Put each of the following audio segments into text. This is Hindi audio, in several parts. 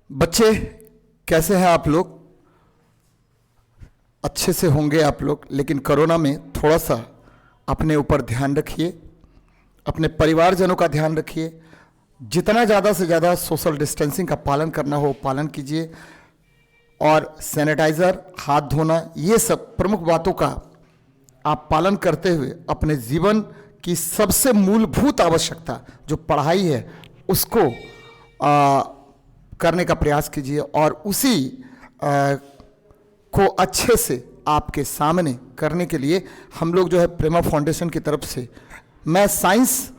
बच्चे कैसे हैं आप लोग? अच्छे से होंगे आप लोग, लेकिन कोरोना में थोड़ा सा अपने ऊपर ध्यान रखिए, अपने परिवारजनों का ध्यान रखिए। जितना ज़्यादा से ज़्यादा सोशल डिस्टेंसिंग का पालन करना हो पालन कीजिए, और सैनिटाइज़र, हाथ धोना, ये सब प्रमुख बातों का आप पालन करते हुए अपने जीवन की सबसे मूलभूत आवश्यकता जो पढ़ाई है उसको करने का प्रयास कीजिए। और उसी को अच्छे से आपके सामने करने के लिए हम लोग जो है प्रेमा फाउंडेशन की तरफ से मैं साइंस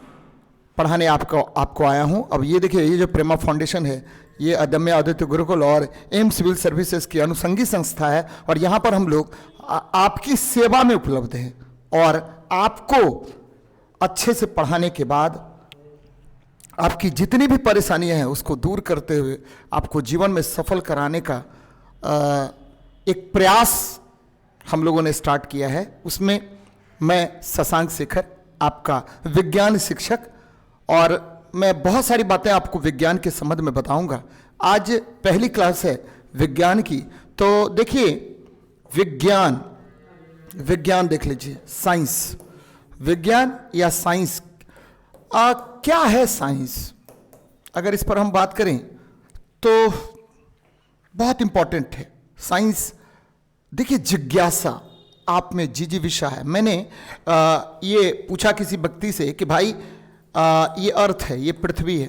पढ़ाने आपको आया हूं। अब ये देखिए, ये जो प्रेमा फाउंडेशन है ये अदम्य आदित्य गुरुकुल और एम सिविल सर्विसेज की अनुषंगी संस्था है, और यहाँ पर हम लोग आपकी सेवा में उपलब्ध हैं और आपको अच्छे से पढ़ाने के बाद आपकी जितनी भी परेशानियां हैं उसको दूर करते हुए आपको जीवन में सफल कराने का एक प्रयास हम लोगों ने स्टार्ट किया है। उसमें मैं शशांक शेखर, आपका विज्ञान शिक्षक, और मैं बहुत सारी बातें आपको विज्ञान के संबंध में बताऊंगा। आज पहली क्लास है विज्ञान की, तो देखिए विज्ञान देख लीजिए, साइंस, विज्ञान या साइंस। क्या है साइंस? अगर इस पर हम बात करें तो बहुत इंपॉर्टेंट है साइंस। देखिए, जिज्ञासा आप में जिजीविषा है। मैंने ये पूछा किसी व्यक्ति से कि भाई ये अर्थ है, ये पृथ्वी है,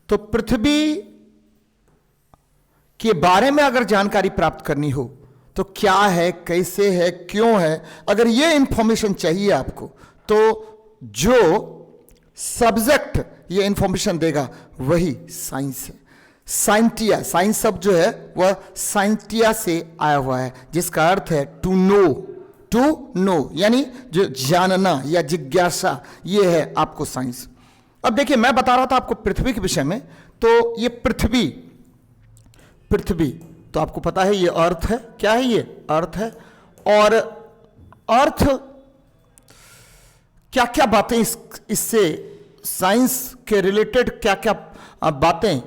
तो पृथ्वी के बारे में अगर जानकारी प्राप्त करनी हो तो क्या है, कैसे है, क्यों है, अगर ये इंफॉर्मेशन चाहिए आपको, तो जो सब्जेक्ट ये इंफॉर्मेशन देगा वही साइंस है। साइंटिया, साइंस शब्द जो है वह साइंटिया से आया हुआ है, जिसका अर्थ है टू नो, यानी जो जानना या जिज्ञासा, ये है आपको साइंस। अब देखिए, मैं बता रहा था आपको पृथ्वी के विषय में, तो ये पृथ्वी तो आपको पता है ये अर्थ है। क्या है? ये अर्थ है। और अर्थ क्या क्या बातें इससे साइंस के रिलेटेड क्या क्या बातें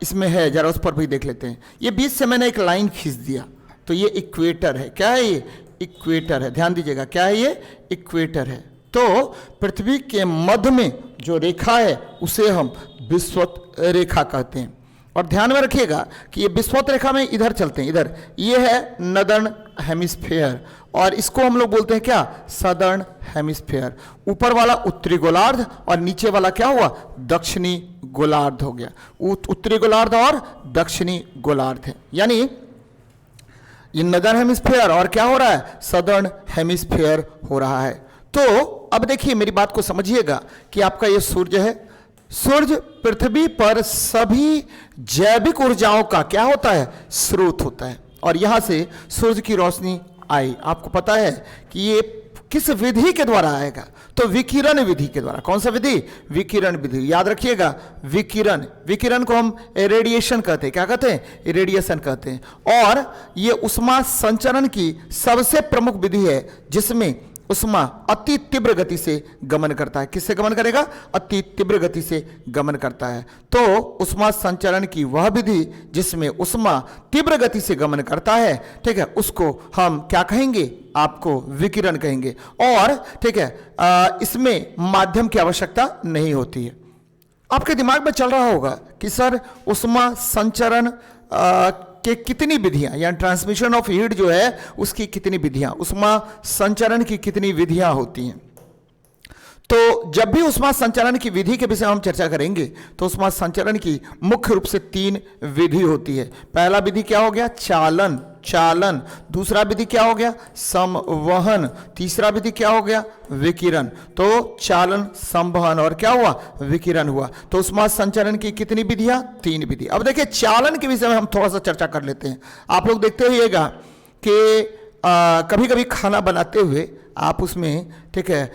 इसमें है, जरा उस पर भी देख लेते हैं। ये बीच से मैंने एक लाइन खींच दिया, तो ये इक्वेटर है। क्या है? ये इक्वेटर है। ध्यान दीजिएगा, क्या है? ये इक्वेटर है। तो पृथ्वी के मध्य में जो रेखा है उसे हम विषुवत रेखा कहते हैं। और ध्यान में रखिएगा कि ये विषुवत रेखा में इधर चलते हैं, इधर ये है नदर्न हेमिस्फेयर, और इसको हम लोग बोलते हैं क्या? Southern hemisphere. ऊपर वाला उत्तरी गोलार्ध और नीचे वाला क्या हुआ? दक्षिणी गोलार्ध हो गया। उत्तरी गोलार्ध और दक्षिणी गोलार्ध है, यानी ये नदर्न हेमिस्फेयर और क्या हो रहा है? सदर्न हेमिस्फेयर हो रहा है। तो अब देखिए, मेरी बात को समझिएगा कि आपका ये सूर्य है। सूर्य पृथ्वी पर सभी जैविक ऊर्जाओं का क्या होता है? स्रोत होता है। और यहां से सूर्य की रोशनी आई, आपको पता है कि ये किस विधि के द्वारा आएगा? तो विकिरण विधि के द्वारा। कौन सा विधि? विकिरण विधि। याद रखिएगा, विकिरण को हम रेडिएशन कहते हैं। क्या कहते हैं? रेडिएशन कहते हैं। और ये उष्मा संचरण की सबसे प्रमुख विधि है, जिसमें उष्मा अति तीव्र गति से गमन करता है। किससे गमन करेगा? अति तीव्र गति से गमन करता है। तो उष्मा संचरण की वह विधि जिसमें उष्मा तीव्र गति से गमन करता है, ठीक है, उसको हम क्या कहेंगे? आपको विकिरण कहेंगे। और ठीक है, इसमें माध्यम की आवश्यकता नहीं होती है। आपके दिमाग में चल रहा होगा कि सर उष्मा संचरण के कितनी विधियां, यानी ट्रांसमिशन ऑफ हीट जो है उसकी कितनी विधियां, उष्मा संचरण की कितनी विधियां होती हैं। तो जब भी उष्मा संचरण की विधि के विषय में हम चर्चा करेंगे तो उष्मा संचरण की मुख्य रूप से 3 विधि होती है। पहला विधि क्या हो गया? चालन। दूसरा विधि क्या हो गया? संवहन। तीसरा विधि क्या हो गया? विकिरण। तो चालन, संवहन और क्या हुआ? विकिरण हुआ। तो उष्मा संचरण की कितनी विधियां? 3 विधि। अब देखिए, चालन के विषय में हम थोड़ा सा चर्चा कर लेते हैं। आप लोग देखते होइएगा कि कभी कभी खाना बनाते हुए आप उसमें, ठीक है,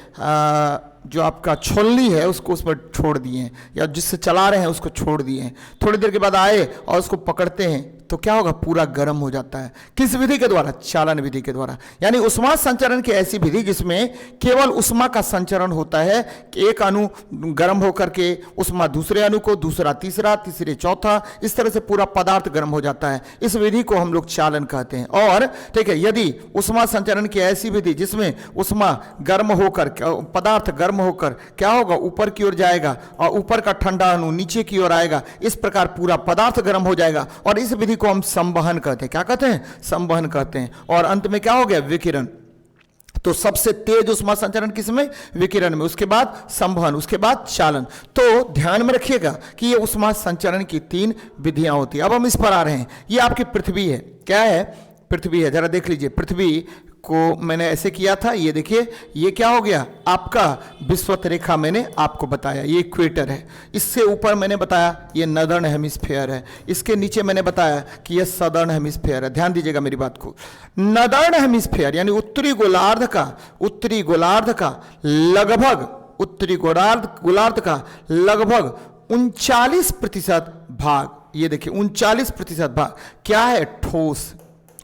जो आपका छोलनी है उसको उस पर छोड़ दिए हैं, या जिससे चला रहे हैं उसको छोड़ दिए हैं। थोड़ी देर के बाद आए और उसको पकड़ते हैं तो क्या होगा, पूरा गर्म हो जाता है। किस विधि के द्वारा? चालन विधि के द्वारा। यानी उष्मा संचरण की ऐसी विधि जिसमें केवल उष्मा का संचरण होता है कि एक अणु गर्म होकर के उष्मा दूसरे अणु को, दूसरा तीसरा, तीसरे चौथा, इस तरह से पूरा पदार्थ गर्म हो जाता है। इस विधि को हम लोग चालन कहते हैं। और ठीक है, यदि उष्मा संचरण की ऐसी विधि जिसमें उष्मा गर्म होकर, पदार्थ गर्म होकर क्या होगा, ऊपर की ओर जाएगा और ऊपर का ठंडा अणु नीचे की ओर आएगा, इस प्रकार पूरा पदार्थ गर्म हो जाएगा, और इस विधि को हम संवहन कहते हैं। क्या कहते हैं? संवहन कहते हैं। और अंत में क्या हो गया? विकिरण। तो सबसे तेज उष्मा संचरण किसमें? विकिरण में। उसके बाद संवहन, उसके बाद चालन। तो ध्यान में रखिएगा कि ये उष्मा संचरण की 3 विधियां होती है। अब हम इस पर आ रहे हैं। ये आपकी पृथ्वी है। क्या है? पृथ्वी है। जरा देख लीजिए, पृथ्वी को मैंने ऐसे किया था, ये देखिए, ये क्या हो गया, आपका विषुवत रेखा मैंने आपको बताया, ये इक्वेटर है। इससे ऊपर मैंने बताया ये नॉर्दर्न हेमिस्फीयर है। इसके नीचे मैंने बताया कि ये सदर्न हेमिस्फीयर है। ध्यान दीजिएगा मेरी बात को। नॉर्दर्न हेमिस्फीयर यानी उत्तरी गोलार्ध का लगभग, उत्तरी गोलार्ध का लगभग 39% भाग, ये देखिए 39% भाग क्या है? ठोस।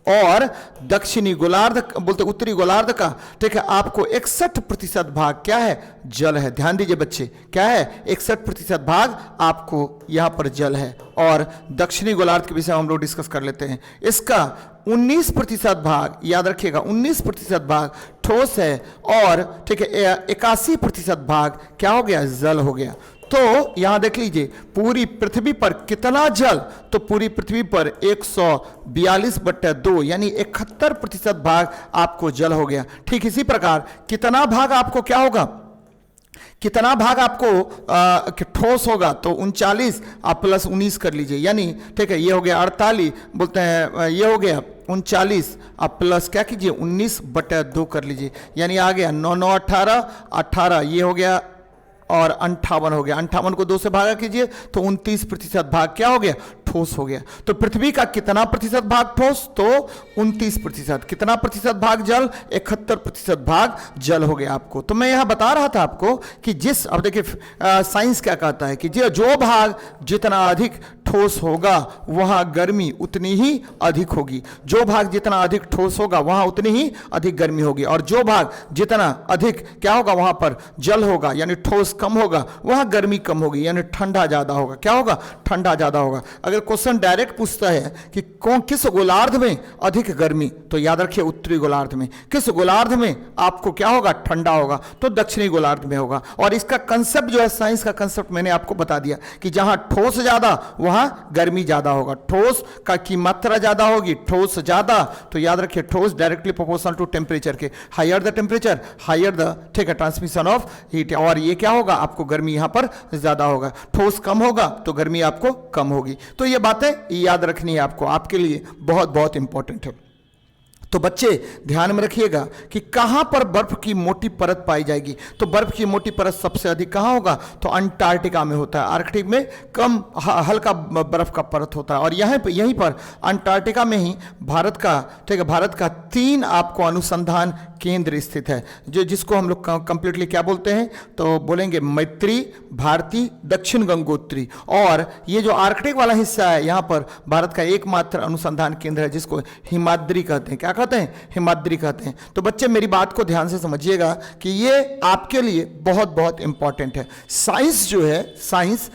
और दक्षिणी गोलार्ध बोलते उत्तरी गोलार्ध का, ठीक है, आपको 61% भाग क्या है? जल है। ध्यान दीजिए बच्चे, क्या है? 61% भाग आपको यहां पर जल है। और दक्षिणी गोलार्ध के विषय में हम लोग डिस्कस कर लेते हैं। इसका 19% भाग, याद रखिएगा, 19% भाग ठोस है, और ठीक है 81% भाग क्या हो गया? जल हो गया। तो यहां देख लीजिए, पूरी पृथ्वी पर कितना जल? तो पूरी पृथ्वी पर 142/2 यानी 71% भाग आपको जल हो गया। ठीक इसी प्रकार कितना भाग आपको क्या होगा? कितना भाग आपको ठोस होगा? तो 39 आप प्लस 19 कर लीजिए, यानी ठीक है, ये हो गया 48, बोलते हैं ये हो गया 39, आप प्लस क्या कीजिए 19/2 कर लीजिए, यानी आ गया 9 9 18 18, ये हो गया और 58 हो गया। 58 को 2 से भागा कीजिए तो 29% भाग क्या हो गया? ठोस हो गया। तो पृथ्वी का कितना प्रतिशत भाग ठोस? तो 29%। कितना प्रतिशत भाग जल? 71% भाग जल हो गया आपको। तो मैं यहां बता रहा था आपको कि जिस, अब देखिए साइंस क्या कहता है कि जो भाग जितना अधिक ठोस होगा वहां गर्मी उतनी ही अधिक होगी। जो भाग जितना अधिक ठोस होगा वहां उतनी ही अधिक गर्मी होगी, और जो भाग जितना अधिक क्या होगा वहां पर जल होगा यानी ठोस कम होगा, वहां गर्मी कम होगी यानी ठंडा ज्यादा होगा। क्या होगा? ठंडा ज्यादा होगा। अगर क्वेश्चन डायरेक्ट पूछता है कि किस गोलार्ध में अधिक गर्मी, तो याद रखिए उत्तरी गोलार्ध में। किस गोलार्ध में आपको क्या होगा? ठंडा होगा, तो दक्षिणी गोलार्ध में होगा। और इसका कंसेप्ट जो है, साइंस का कंसेप्ट मैंने आपको बता दिया कि जहां ठोस ज्यादा वहां गर्मी ज्यादा होगा। ठोस का की मात्रा ज्यादा होगी, ठोस ज्यादा, तो याद रखिए ठोस डायरेक्टली प्रोपोर्शनल टू टेम्परेचर के। Higher the temperature higher the, ठीक है, ट्रांसमिशन ऑफ हीट, और ये क्या होगा? आपको गर्मी यहां पर ज्यादा होगा। ठोस कम होगा तो गर्मी आपको कम होगी। तो ये बातें याद रखनी है आपको, आपके लिए बहुत बहुत इंपॉर्टेंट है। तो बच्चे ध्यान में रखिएगा कि कहां पर बर्फ की मोटी परत पाई जाएगी। तो बर्फ की मोटी परत सबसे अधिक कहां होगा? तो अंटार्कटिका में होता है। आर्कटिक में कम हल्का बर्फ का परत होता है, और यहीं पर अंटार्कटिका में ही भारत का, ठीक है, भारत का 3 आपको अनुसंधान केंद्र स्थित है, जो जिसको हम लोग कंप्लीटली क्या बोलते हैं? तो बोलेंगे मैत्री, भारती, दक्षिण गंगोत्री। और ये जो आर्कटिक वाला हिस्सा है, यहां पर भारत का एकमात्र अनुसंधान केंद्र है जिसको हिमाद्री कहते हैं। क्या कहते हैं? हिमाद्री कहते हैं। तो बच्चे मेरी बात को ध्यान से समझिएगा कि ये आपके लिए बहुत बहुत इंपॉर्टेंट है। साइंस जो है, साइंस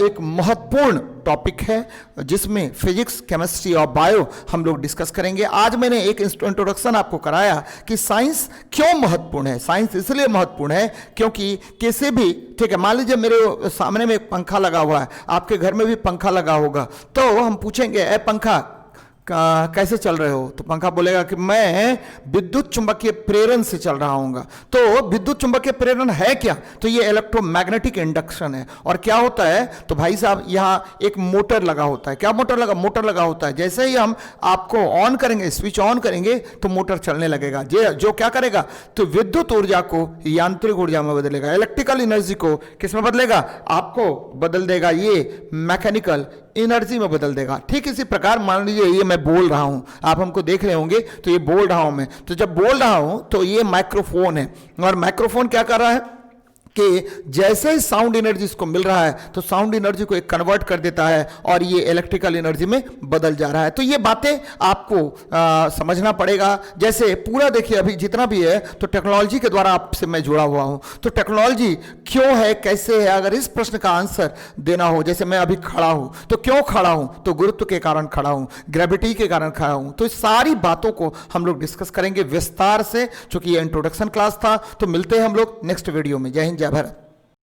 एक महत्वपूर्ण टॉपिक है जिसमें फिजिक्स, केमिस्ट्री और बायो हम लोग डिस्कस करेंगे। आज मैंने एक इंट्रोडक्शन आपको कराया कि साइंस क्यों महत्वपूर्ण है। साइंस इसलिए महत्वपूर्ण है क्योंकि किसी भी, ठीक है, मान लीजिए मेरे सामने में एक पंखा लगा हुआ है, आपके घर में भी पंखा लगा होगा, तो हम पूछेंगे ए पंखा कैसे चल रहे हो? तो पंखा बोलेगा कि मैं विद्युत चुंबकीय प्रेरण से चल रहा हूँगा। तो विद्युत चुंबकीय प्रेरण है क्या? तो ये इलेक्ट्रोमैग्नेटिक इंडक्शन है। और क्या होता है? तो भाई साहब यहाँ एक मोटर लगा होता है। क्या मोटर लगा होता है। जैसे ही हम आपको ऑन करेंगे, स्विच ऑन करेंगे, तो मोटर चलने लगेगा। जो क्या करेगा? तो विद्युत ऊर्जा को यांत्रिक ऊर्जा में बदलेगा, इलेक्ट्रिकल एनर्जी को किस में बदलेगा? आपको बदल देगा, ये मैकेनिकल एनर्जी में बदल देगा। ठीक इसी प्रकार मान लीजिए ये मैं बोल रहा हूं, आप हमको देख रहे होंगे, तो ये बोल रहा हूं मैं, तो जब बोल रहा हूं तो ये माइक्रोफोन है, और माइक्रोफोन क्या कर रहा है? कि जैसे ही साउंड एनर्जी इसको मिल रहा है तो साउंड एनर्जी को एक कन्वर्ट कर देता है और ये इलेक्ट्रिकल एनर्जी में बदल जा रहा है। तो ये बातें आपको समझना पड़ेगा। जैसे पूरा देखिए अभी जितना भी है तो टेक्नोलॉजी के द्वारा आपसे मैं जुड़ा हुआ हूं, तो टेक्नोलॉजी क्यों है, कैसे है, अगर इस प्रश्न का आंसर देना हो, जैसे मैं अभी खड़ा हूं तो क्यों खड़ा हूं, तो गुरुत्व के कारण खड़ा हूं, ग्रेविटी के कारण खड़ा हूं। तो इस सारी बातों को हम लोग डिस्कस करेंगे विस्तार से, चूंकि ये इंट्रोडक्शन क्लास था। तो मिलते हैं हम लोग नेक्स्ट वीडियो में। जय हिंद, जय भारत।